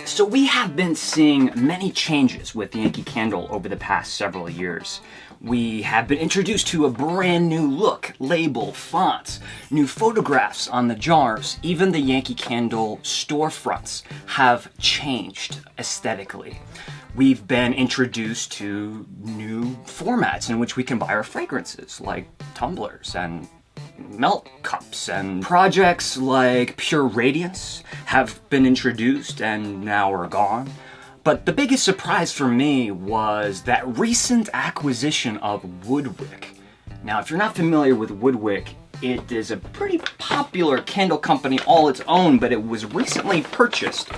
So we have been seeing many changes with Yankee Candle over the past several years. We have been introduced to a brand new look, label, fonts, new photographs on the jars. Even the Yankee Candle storefronts have changed aesthetically. We've been introduced to new formats in which we can buy our fragrances, like tumblers and melt cups, and projects like Pure Radiance have been introduced and now are gone. But the biggest surprise for me was that recent acquisition of WoodWick. Now, if you're not familiar with WoodWick, it is a pretty popular candle company all its own, but it was recently purchased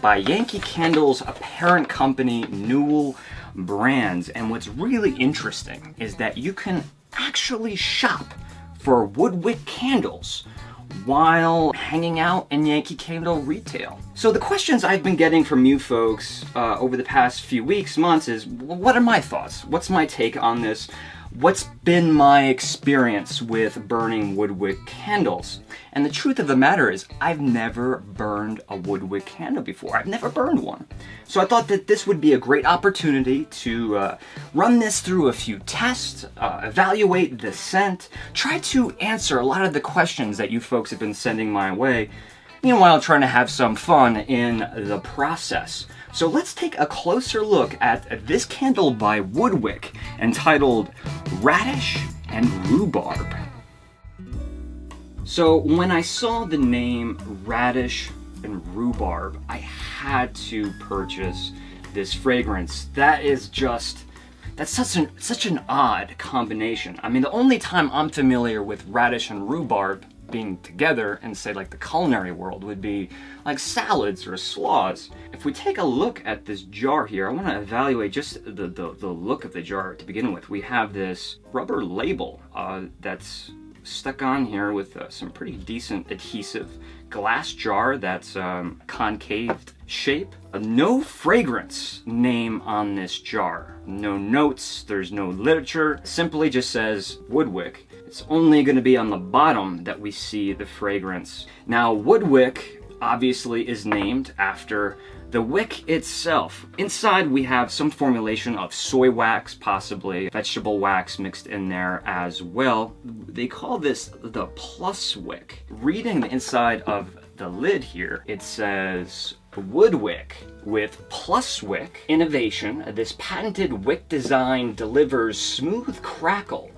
by Yankee Candle's parent company, Newell Brands. And what's really interesting is that you can actually shop for WoodWick candles while hanging out in Yankee Candle retail. So the questions I've been getting from you folks over the past few weeks, months is, what are my thoughts? What's my take on this? What's been my experience with burning WoodWick candles? And the truth of the matter is, I've never burned a WoodWick candle before. I've never burned one. So I thought that this would be a great opportunity to run this through a few tests, evaluate the scent, try to answer a lot of the questions that you folks have been sending my way, meanwhile trying to have some fun in the process. So let's take a closer look at this candle by WoodWick entitled Radish and Rhubarb. So when I saw the name Radish and Rhubarb, I had to purchase this fragrance. That's such an odd combination. I mean, the only time I'm familiar with radish and rhubarb being together in, say, like the culinary world would be like salads or slaws. If we take a look at this jar here, I want to evaluate just the look of the jar to begin with. We have this rubber label that's stuck on here with some pretty decent adhesive. Glass jar that's concave shape. No fragrance name on this jar. No notes, there's no literature. Simply just says WoodWick. It's only going to be on the bottom that we see the fragrance. Now, WoodWick obviously is named after the wick itself. Inside we have some formulation of soy wax, possibly vegetable wax mixed in there as well. They call this the PlusWick. Reading the inside of the lid here, it says WoodWick with PlusWick innovation. This patented wick design delivers smooth crackle,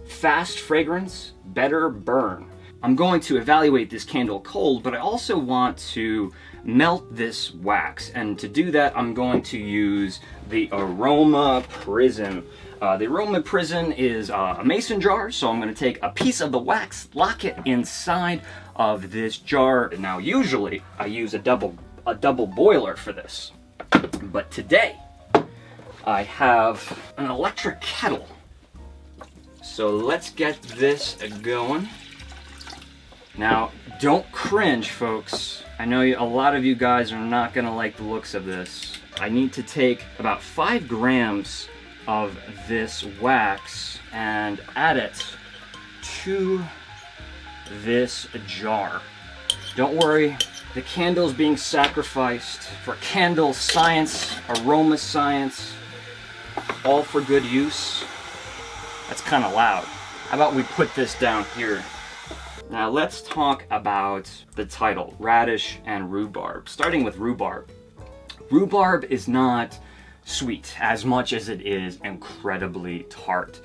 fast fragrance, better burn. I'm going to evaluate this candle cold, but I also want to melt this wax. And to do that, I'm going to use the Aroma Prison. The Aroma Prison is a mason jar, so I'm going to take a piece of the wax, lock it inside of this jar. Now, usually I use a double boiler for this, but today I have an electric kettle. So let's get this going. Now, don't cringe, folks. I know a lot of you guys are not gonna like the looks of this. I need to take about 5 grams of this wax and add it to this jar. Don't worry, the candle's being sacrificed for candle science, aroma science, all for good use. That's kind of loud. How about we put this down here? Now let's talk about the title, Radish and Rhubarb. Starting with rhubarb. Rhubarb is not sweet as much as it is incredibly tart.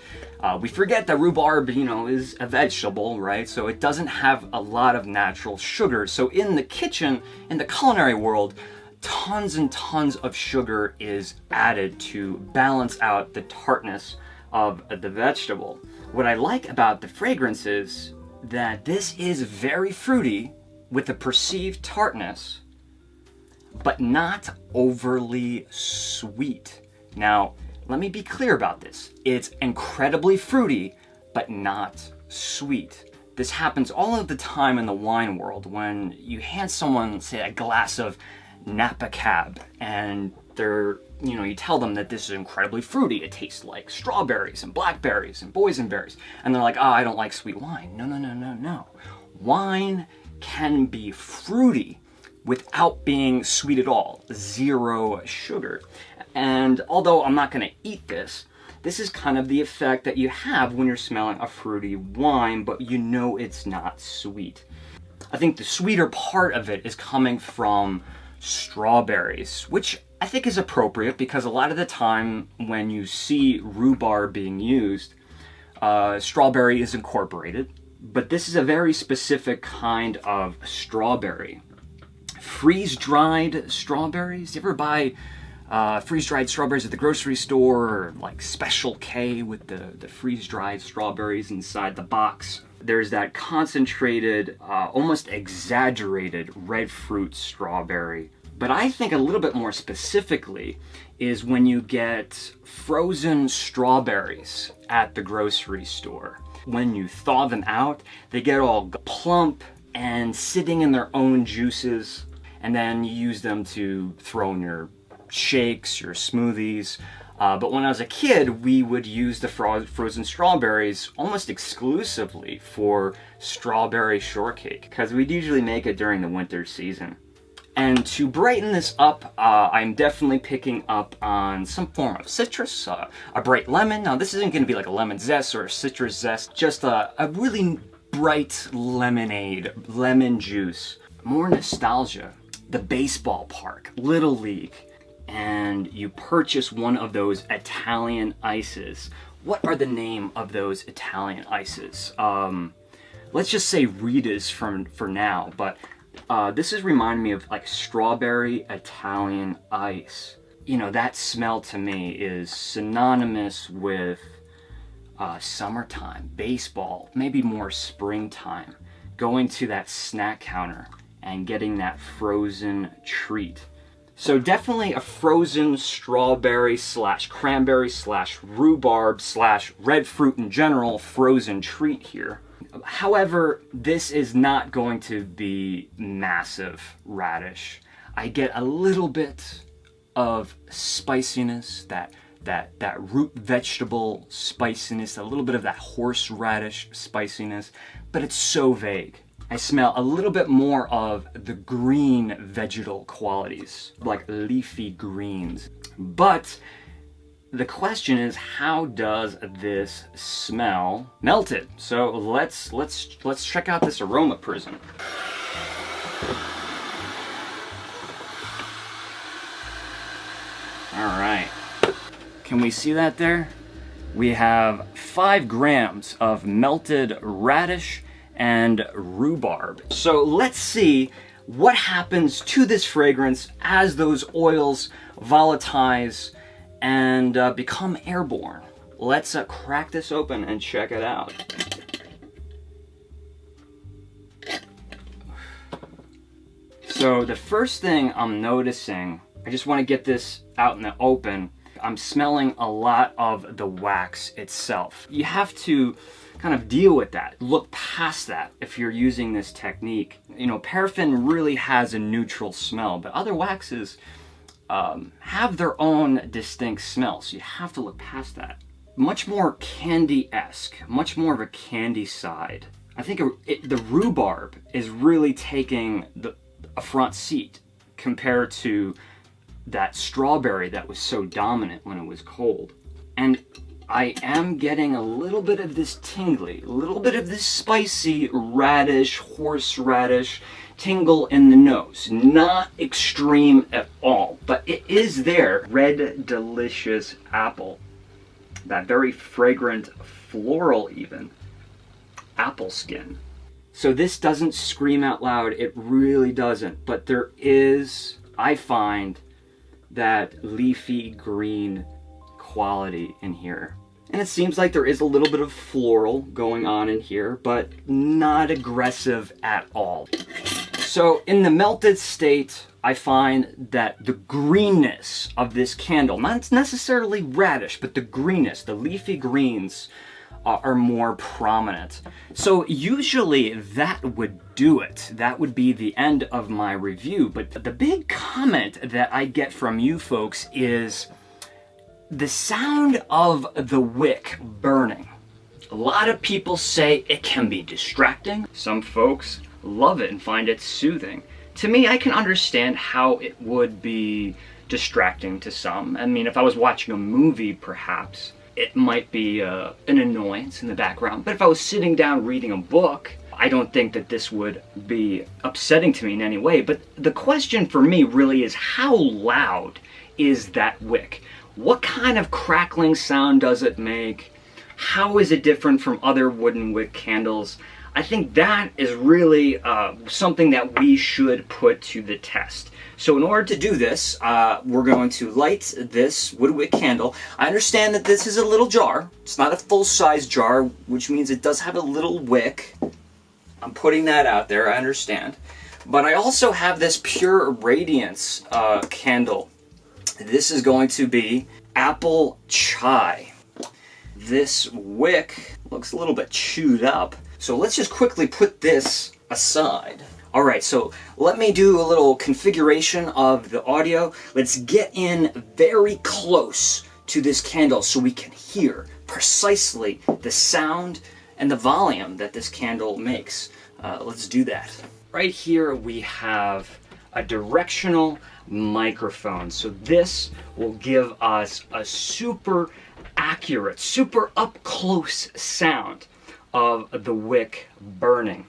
We forget that rhubarb, is a vegetable, right? So it doesn't have a lot of natural sugar. So in the kitchen, in the culinary world, tons and tons of sugar is added to balance out the tartness of the vegetable. What I like about the fragrance is that this is very fruity with a perceived tartness, but not overly sweet. Now, let me be clear about this. It's incredibly fruity, but not sweet. This happens all of the time in the wine world when you hand someone, say, a glass of Napa Cab, and they're, you tell them that this is incredibly fruity. It tastes like strawberries and blackberries and boysenberries. And they're like, I don't like sweet wine. No, no, no, no, no. Wine can be fruity without being sweet at all. 0 sugar. And although I'm not going to eat this, this is kind of the effect that you have when you're smelling a fruity wine, but you know it's not sweet. I think the sweeter part of it is coming from strawberries, which I think is appropriate because a lot of the time when you see rhubarb being used, strawberry is incorporated, but this is a very specific kind of strawberry. Freeze-dried strawberries. You ever buy freeze-dried strawberries at the grocery store, or like Special K with the freeze-dried strawberries inside the box? There's that concentrated, almost exaggerated red fruit strawberry. But I think a little bit more specifically is when you get frozen strawberries at the grocery store. When you thaw them out, they get all plump and sitting in their own juices, and then you use them to throw in your shakes, your smoothies. But when I was a kid, we would use the frozen strawberries almost exclusively for strawberry shortcake, because we'd usually make it during the winter season. And to brighten this up, I'm definitely picking up on some form of citrus, a bright lemon. Now this isn't going to be like a lemon zest or a citrus zest, just a really bright lemonade, lemon juice. More nostalgia, the baseball park, Little League, and you purchase one of those Italian ices. What are the name of those Italian ices? Let's just say Rita's for now, but this is reminding me of like strawberry Italian ice. You know, that smell to me is synonymous with summertime, baseball, maybe more springtime. Going to that snack counter and getting that frozen treat. So definitely a frozen strawberry / cranberry / rhubarb / red fruit in general frozen treat here. However, this is not going to be massive radish. I get a little bit of spiciness, that root vegetable spiciness, a little bit of that horseradish spiciness, but it's so vague. I smell a little bit more of the green vegetal qualities, like leafy greens. But the question is, how does this smell melted? So let's check out this aroma prism. All right, can we see that there? We have 5 grams of melted radish and rhubarb. So let's see what happens to this fragrance as those oils volatilize and become airborne. Let's crack this open and check it out. So the first thing I'm noticing, I just want to get this out in the open, I'm smelling a lot of the wax itself. You have to kind of deal with that, look past that if you're using this technique. You know, paraffin really has a neutral smell, but other waxes have their own distinct smell, so you have to look past that. Much more candy-esque, much more of a candy side. I think the rhubarb is really taking a front seat compared to that strawberry that was so dominant when it was cold. And I am getting a little bit of this tingly, a little bit of this spicy radish, horseradish tingle in the nose. Not extreme at all, but it is there. Red delicious apple. That very fragrant floral even. Apple skin. So this doesn't scream out loud, it really doesn't, but there is, I find, that leafy green quality in here. And it seems like there is a little bit of floral going on in here, but not aggressive at all. So in the melted state, I find that the greenness of this candle, not necessarily radish, but the greenness, the leafy greens, are more prominent. So usually that would do it. That would be the end of my review. But the big comment that I get from you folks is the sound of the wick burning. A lot of people say it can be distracting. Some folks love it and find it soothing. To me, I can understand how it would be distracting to some. I mean, if I was watching a movie, perhaps, it might be an annoyance in the background. But if I was sitting down reading a book, I don't think that this would be upsetting to me in any way. But the question for me really is, how loud is that wick? What kind of crackling sound does it make? How is it different from other wooden wick candles? I think that is really something that we should put to the test. So in order to do this, we're going to light this WoodWick candle. I understand that this is a little jar. It's not a full-size jar, which means it does have a little wick. I'm putting that out there, I understand. But I also have this Pure Radiance candle. This is going to be apple chai. This wick looks a little bit chewed up. So let's just quickly put this aside. All right, so let me do a little configuration of the audio. Let's get in very close to this candle so we can hear precisely the sound and the volume that this candle makes. Let's do that. Right here we have a directional microphone. So this will give us a super accurate, super up close sound of the wick burning.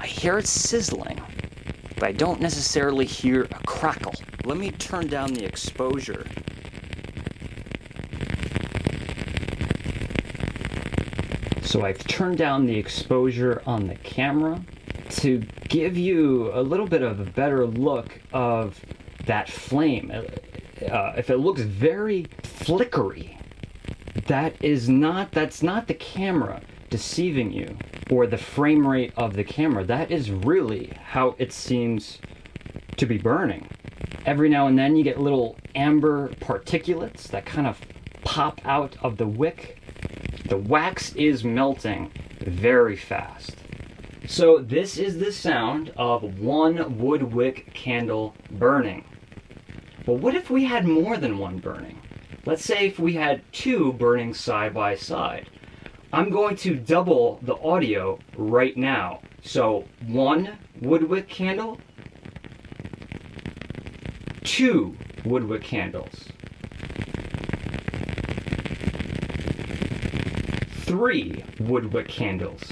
I hear it sizzling, but I don't necessarily hear a crackle. Let me turn down the exposure. So I've turned down the exposure on the camera to give you a little bit of a better look of that flame. If it looks very flickery, that's not the camera deceiving you or the frame rate of the camera. That is really how it seems to be burning. Every now and then you get little amber particulates that kind of pop out of the wick. The wax is melting very fast. So this is the sound of one WoodWick candle burning. But what if we had more than one burning? Let's say if we had two burning side by side. I'm going to double the audio right now. So one WoodWick candle, two WoodWick candles, three WoodWick candles.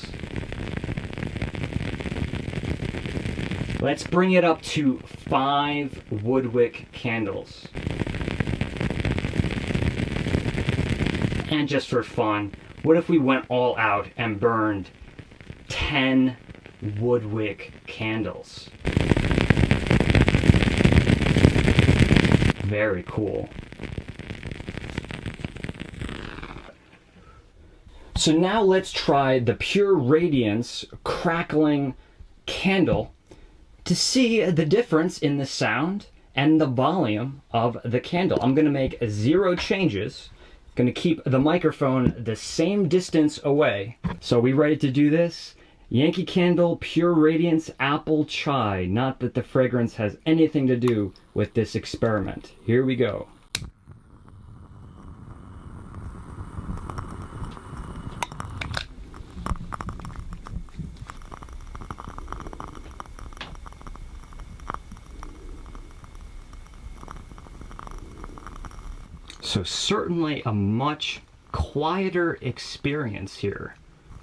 Let's bring it up to 5 WoodWick candles. And just for fun, what if we went all out and burned 10 WoodWick candles? Very cool. So now let's try the Pure Radiance crackling candle to see the difference in the sound and the volume of the candle. I'm going to make 0 changes. Going to keep the microphone the same distance away. So are we ready to do this? Yankee Candle Pure Radiance Apple Chai. Not that the fragrance has anything to do with this experiment. Here we go. So certainly a much quieter experience here.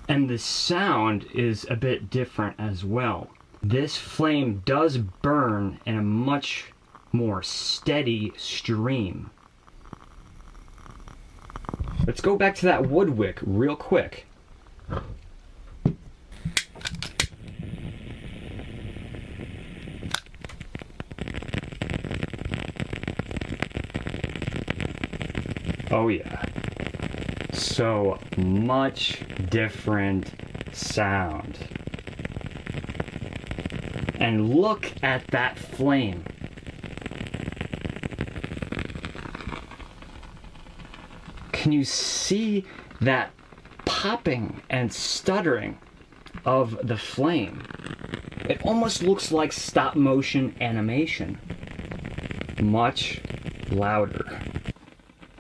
And the sound is a bit different as well. This flame does burn in a much more steady stream. Let's go back to that WoodWick real quick. Oh yeah, so much different sound. And look at that flame. Can you see that popping and stuttering of the flame? It almost looks like stop motion animation. Much louder.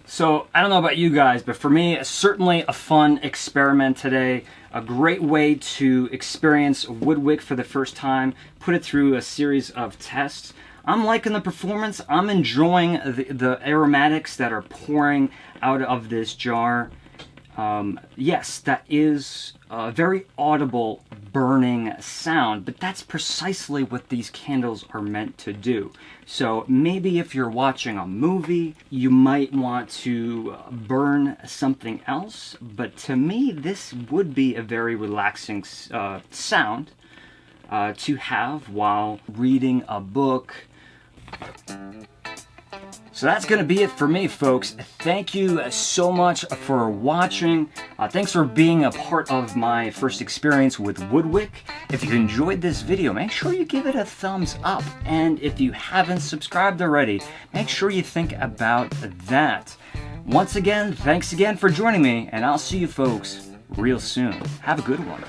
So I don't know about you guys, but for me, certainly a fun experiment today. A great way to experience WoodWick for the first time, put it through a series of tests. I'm liking the performance. I'm enjoying the aromatics that are pouring out of this jar. Yes, that is a very audible burning sound, but that's precisely what these candles are meant to do. So maybe if you're watching a movie, you might want to burn something else, but to me, this would be a very relaxing sound to have while reading a book. So that's going to be it for me, folks. Thank you so much for watching. Thanks for being a part of my first experience with WoodWick. If you enjoyed this video, make sure you give it a thumbs up. And if you haven't subscribed already, make sure you think about that. Once again, thanks again for joining me, and I'll see you folks real soon. Have a good one.